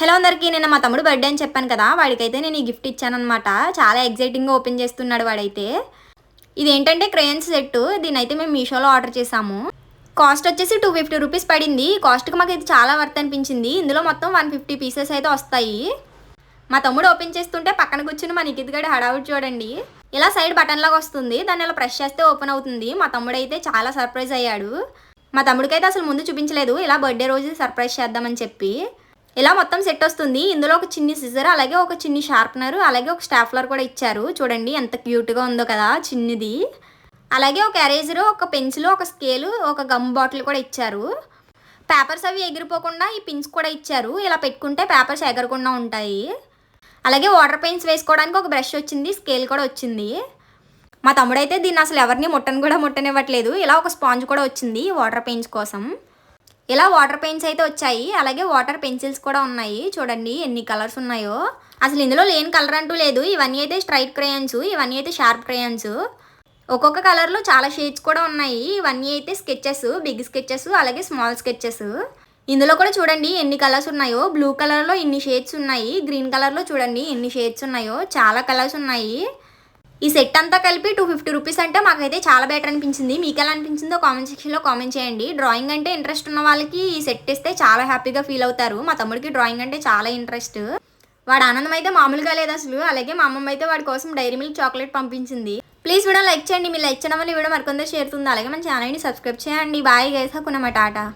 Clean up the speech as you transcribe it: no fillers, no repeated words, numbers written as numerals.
Hello అందరికీ, నిన్న మా తమ్ముడు బర్త్డే అని చెప్పాను కదా, వాడికైతే నేను ఈ గిఫ్ట్ ఇచ్చానమాట. చాలా ఎగ్జైటింగ్గా ఓపెన్ చేస్తున్నాడు వాడైతే. ఇదేంటంటే క్రేయన్స్ సెట్. దీనైతే మేము మీషోలో ఆర్డర్ చేసాము. కాస్ట్ వచ్చేసి 250 రూపీస్ పడింది. కాస్ట్కి మాకు ఇది చాలా వర్త్ అనిపించింది. ఇందులో మొత్తం 150 పీసెస్ అయితే వస్తాయి. మా తమ్ముడు ఓపెన్ చేస్తుంటే పక్కన కూర్చుని మా నిఖిత్ గడి హడావుడి చూడండి. ఇలా సైడ్ బటన్ లాగా వస్తుంది, దాన్ని ఇలా ప్రెస్ చేస్తే ఓపెన్ అవుతుంది. మా తమ్ముడు అయితే చాలా సర్ప్రైజ్ అయ్యాడు. మా తమ్ముడికైతే అసలు ముందు చూపించలేదు, ఇలా బర్త్డే రోజు సర్ప్రైజ్ చేద్దామని చెప్పి. ఇలా మొత్తం సెట్ వస్తుంది. ఇందులో ఒక చిన్ని సిజర్, అలాగే ఒక చిన్ని షార్ప్నర్, అలాగే ఒక స్టాప్లర్ కూడా ఇచ్చారు. చూడండి ఎంత క్యూట్గా ఉందో కదా చిన్నది. అలాగే ఒక ఎరేజర్, ఒక పెన్సిల్, ఒక స్కేలు, ఒక గమ్ బాటిల్ కూడా ఇచ్చారు. పేపర్స్ అవి ఎగిరిపోకుండా ఈ పిన్స్ కూడా ఇచ్చారు. ఇలా పెట్టుకుంటే పేపర్స్ ఎగరకుండా ఉంటాయి. అలాగే వాటర్ పెయింట్స్ వేసుకోవడానికి ఒక బ్రష్ వచ్చింది, స్కేల్ కూడా వచ్చింది. మా తమ్ముడైతే దీన్ని అసలు ఎవరిని ముట్టనివ్వట్లేదు. ఇలా ఒక స్పాంజ్ కూడా వచ్చింది వాటర్ పెయింట్స్ కోసం. ఇలా వాటర్ పెయింట్స్ అయితే వచ్చాయి. అలాగే వాటర్ పెన్సిల్స్ కూడా ఉన్నాయి. చూడండి ఎన్ని కలర్స్ ఉన్నాయో. అసలు ఇందులో లేని కలర్ అంటూ లేదు. ఇవన్నీ అయితే స్ట్రైట్ క్రేయన్స్, ఇవన్నీ అయితే షార్ప్ క్రేయన్స్. ఒక్కొక్క కలర్లో చాలా షేడ్స్ కూడా ఉన్నాయి. ఇవన్నీ అయితే స్కెచెస్, బిగ్ స్కెచెస్, అలాగే స్మాల్ స్కెచెస్. ఇందులో కూడా చూడండి ఎన్ని కలర్స్ ఉన్నాయో. బ్లూ కలర్లో ఇన్ని షేడ్స్ ఉన్నాయి. గ్రీన్ కలర్లో చూడండి ఎన్ని షేడ్స్ ఉన్నాయో. చాలా కలర్స్ ఉన్నాయి. ఈ సెట్ అంతా కలిపి 250 రూపీస్ అంటే మాకైతే చాలా బెటర్ అనిపించింది. మీకు ఎలా అనిపించిందో కామెంట్ సెక్షన్లో కామెంట్ చేయండి. డ్రాయింగ్ అంటే ఇంట్రెస్ట్ ఉన్న వాళ్ళకి ఈ సెట్ ఇస్తే చాలా హ్యాపీగా ఫీల్ అవుతారు. మా తమ్ముడికి డ్రాయింగ్ అంటే చాలా ఇంట్రెస్ట్. వాడు ఆనందం అయితే మామూలుగా లేదు అసలు. అలాగే మా అమ్మమ్మ అయితే వాడి కోసం డైరీ మిల్క్ చాక్లెట్ పంపించింది. ప్లీజ్ వీడియో లైక్ చేయండి. మీరు లైక్ చేయడం వల్ల వీడియో మరికొందరు షేర్ అవుతుంది. అలాగే మన ఛానల్ని సబ్స్క్రైబ్ చేయండి. బాయ్ గైస్, హకునమాట టాటా.